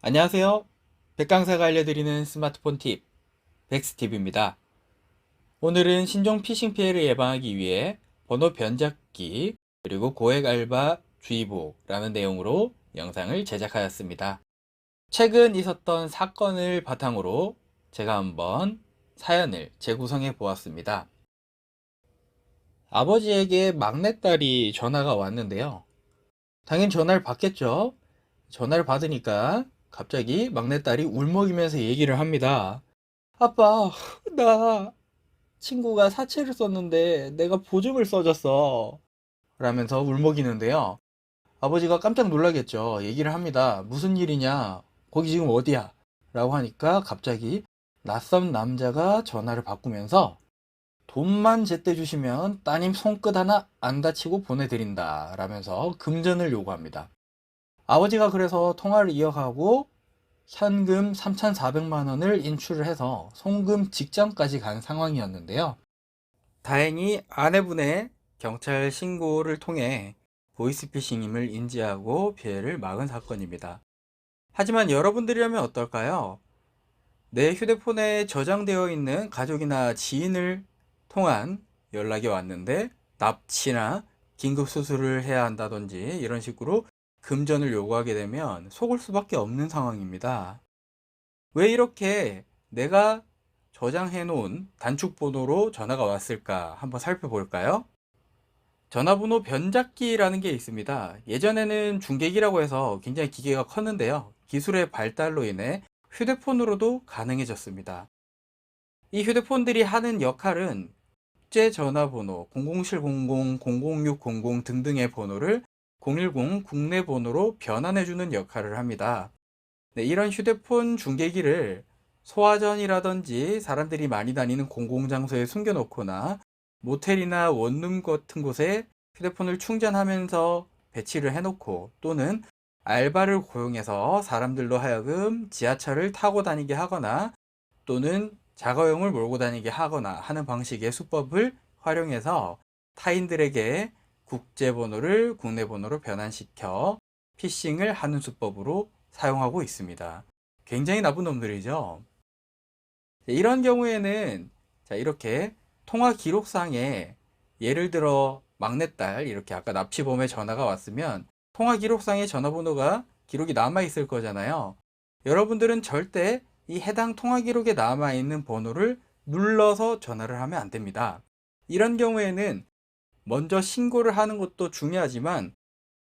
안녕하세요. 백강사가 알려드리는 스마트폰 팁, 백스팁입니다. 오늘은 신종 피싱 피해를 예방하기 위해 번호 변작기, 그리고 고액 알바 주의보라는 내용으로 영상을 제작하였습니다. 최근 있었던 사건을 바탕으로 제가 한번 사연을 재구성해 보았습니다. 아버지에게 막내딸이 전화가 왔는데요. 당연히 전화를 받겠죠. 전화를 받으니까 갑자기 막내딸이 울먹이면서 얘기를 합니다. 아빠, 나 친구가 사채를 썼는데 내가 보증을 써줬어. 라면서 울먹이는데요. 아버지가 깜짝 놀라겠죠. 얘기를 합니다. 무슨 일이냐? 거기 지금 어디야? 라고 하니까 갑자기 낯선 남자가 전화를 바꾸면서 돈만 제때 주시면 따님 손끝 하나 안 다치고 보내드린다. 라면서 금전을 요구합니다. 아버지가 그래서 통화를 이어가고 현금 3,400만 원을 인출을 해서 송금 직전까지 간 상황이었는데요. 다행히 아내분의 경찰 신고를 통해 보이스피싱임을 인지하고 피해를 막은 사건입니다. 하지만 여러분들이라면 어떨까요? 내 휴대폰에 저장되어 있는 가족이나 지인을 통한 연락이 왔는데 납치나 긴급 수술을 해야 한다든지 이런 식으로 금전을 요구하게 되면 속을 수밖에 없는 상황입니다. 왜 이렇게 내가 저장해 놓은 단축번호로 전화가 왔을까 한번 살펴볼까요? 전화번호 변작기라는 게 있습니다. 예전에는 중계기라고 해서 굉장히 기계가 컸는데요. 기술의 발달로 인해 휴대폰으로도 가능해졌습니다. 이 휴대폰들이 하는 역할은 국제 전화번호 00700, 00600 등등의 번호를 010 국내 번호로 변환해주는 역할을 합니다. 네, 이런 휴대폰 중계기를 소화전이라든지 사람들이 많이 다니는 공공장소에 숨겨놓거나 모텔이나 원룸 같은 곳에 휴대폰을 충전하면서 배치를 해놓고 또는 알바를 고용해서 사람들로 하여금 지하철을 타고 다니게 하거나 또는 자가용을 몰고 다니게 하거나 하는 방식의 수법을 활용해서 타인들에게 국제번호를 국내 번호로 변환시켜 피싱을 하는 수법으로 사용하고 있습니다. 굉장히 나쁜 놈들이죠. 이런 경우에는 자, 이렇게 통화 기록상에 예를 들어 막내딸 이렇게 아까 납치범의 전화가 왔으면 통화 기록상에 전화번호가 기록이 남아 있을 거잖아요. 여러분들은 절대 이 해당 통화 기록에 남아 있는 번호를 눌러서 전화를 하면 안 됩니다. 이런 경우에는 먼저 신고를 하는 것도 중요하지만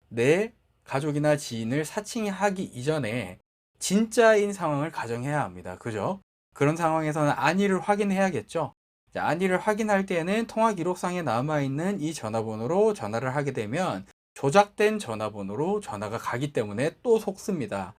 내 가족이나 지인을 사칭하기 이전에 진짜인 상황을 가정해야 합니다. 그죠? 그런 상황에서는 안위를 확인해야겠죠. 안위를 확인할 때에는 통화 기록상에 남아있는 이 전화번호로 전화를 하게 되면 조작된 전화번호로 전화가 가기 때문에 또 속습니다.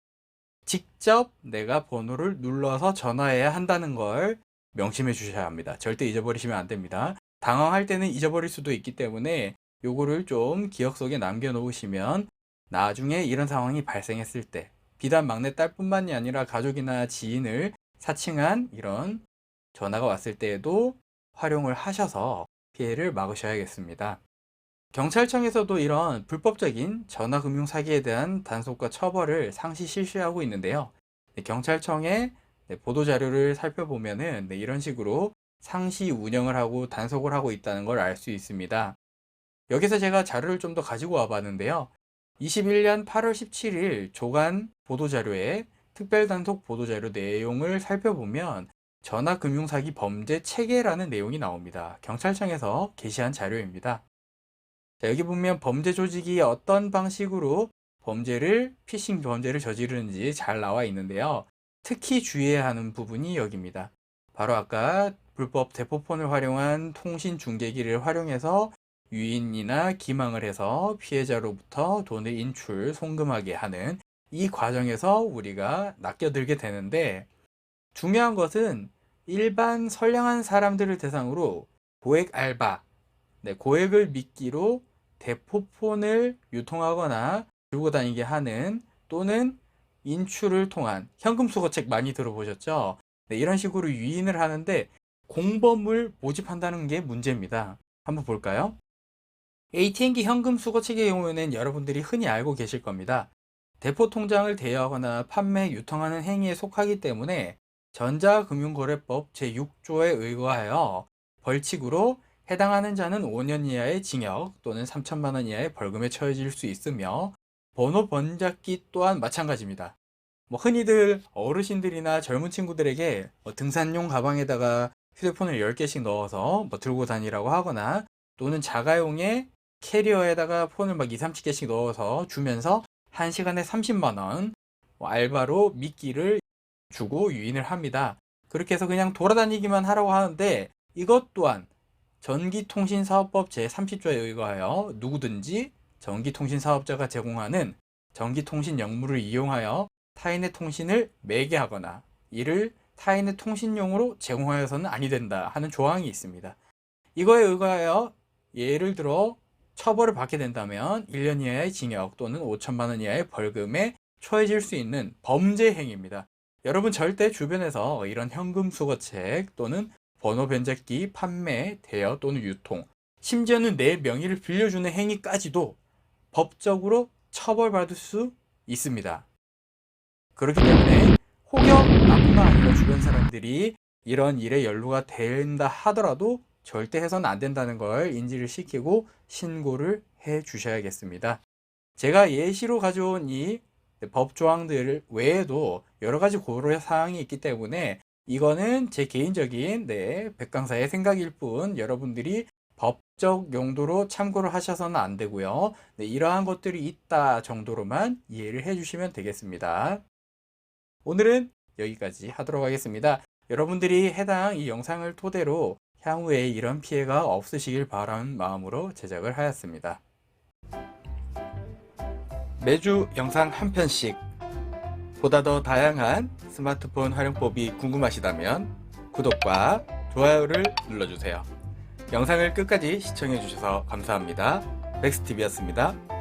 직접 내가 번호를 눌러서 전화해야 한다는 걸 명심해 주셔야 합니다. 절대 잊어버리시면 안 됩니다. 당황할 때는 잊어버릴 수도 있기 때문에 요거를 좀 기억 속에 남겨 놓으시면 나중에 이런 상황이 발생했을 때 비단 막내딸뿐만이 아니라 가족이나 지인을 사칭한 이런 전화가 왔을 때에도 활용을 하셔서 피해를 막으셔야겠습니다. 경찰청에서도 이런 불법적인 전화금융 사기에 대한 단속과 처벌을 상시 실시하고 있는데요. 경찰청의 보도자료를 살펴보면은 이런 식으로 상시 운영을 하고 단속을 하고 있다는 걸 알 수 있습니다. 여기서 제가 자료를 좀 더 가지고 와 봤는데요. 21년 8월 17일 조간 보도자료에 특별단속 보도자료 내용을 살펴보면 전화금융사기 범죄 체계라는 내용이 나옵니다. 경찰청에서 게시한 자료입니다. 자, 여기 보면 범죄 조직이 어떤 방식으로 피싱 범죄를 저지르는지 잘 나와 있는데요. 특히 주의해야 하는 부분이 여기입니다. 바로 아까 불법 대포폰을 활용한 통신 중계기를 활용해서 유인이나 기망을 해서 피해자로부터 돈을 인출, 송금하게 하는 이 과정에서 우리가 낚여들게 되는데 중요한 것은 일반 선량한 사람들을 대상으로 고액 알바, 고액을 미끼로 대포폰을 유통하거나 들고 다니게 하는 또는 인출을 통한 현금 수거책 많이 들어보셨죠? 네, 이런 식으로 유인을 하는데 공범을 모집한다는 게 문제입니다. 한번 볼까요? ATM기 현금 수거책의 경우에는 여러분들이 흔히 알고 계실 겁니다. 대포 통장을 대여하거나 판매, 유통하는 행위에 속하기 때문에 전자금융거래법 제6조에 의거하여 벌칙으로 해당하는 자는 5년 이하의 징역 또는 3천만 원 이하의 벌금에 처해질 수 있으며 번호 번잡기 또한 마찬가지입니다. 흔히들 어르신들이나 젊은 친구들에게 등산용 가방에다가 휴대폰을 10개씩 넣어서 들고 다니라고 하거나 또는 자가용의 캐리어에다가 폰을 막 2, 30개씩 넣어서 주면서 1시간에 30만 원 알바로 미끼를 주고 유인을 합니다. 그렇게 해서 그냥 돌아다니기만 하라고 하는데 이것 또한 전기통신사업법 제30조에 의거하여 누구든지 전기통신사업자가 제공하는 전기통신 역물을 이용하여 타인의 통신을 매개하거나 이를 타인의 통신용으로 제공하여서는 아니 된다 하는 조항이 있습니다. 이거에 의거하여 예를 들어 처벌을 받게 된다면 1년 이하의 징역 또는 5천만 원 이하의 벌금에 처해질 수 있는 범죄 행위입니다. 여러분 절대 주변에서 이런 현금 수거책 또는 번호 변잡기, 판매, 대여 또는 유통, 심지어는 내 명의를 빌려주는 행위까지도 법적으로 처벌받을 수 있습니다. 그렇기 때문에 혹여 나뿐만 아니라 주변 사람들이 이런 일에 연루가 된다 하더라도 절대 해서는 안 된다는 걸 인지를 시키고 신고를 해 주셔야겠습니다. 제가 예시로 가져온 이 법 조항들 외에도 여러 가지 고려 사항이 있기 때문에 이거는 제 개인적인 백강사의 생각일 뿐 여러분들이 법적 용도로 참고를 하셔서는 안 되고요. 이러한 것들이 있다 정도로만 이해를 해 주시면 되겠습니다. 오늘은 여기까지 하도록 하겠습니다. 여러분들이 해당 이 영상을 토대로 향후에 이런 피해가 없으시길 바라는 마음으로 제작을 하였습니다. 매주 영상 한 편씩 보다 더 다양한 스마트폰 활용법이 궁금하시다면 구독과 좋아요를 눌러주세요. 영상을 끝까지 시청해 주셔서 감사합니다. 맥스TV였습니다.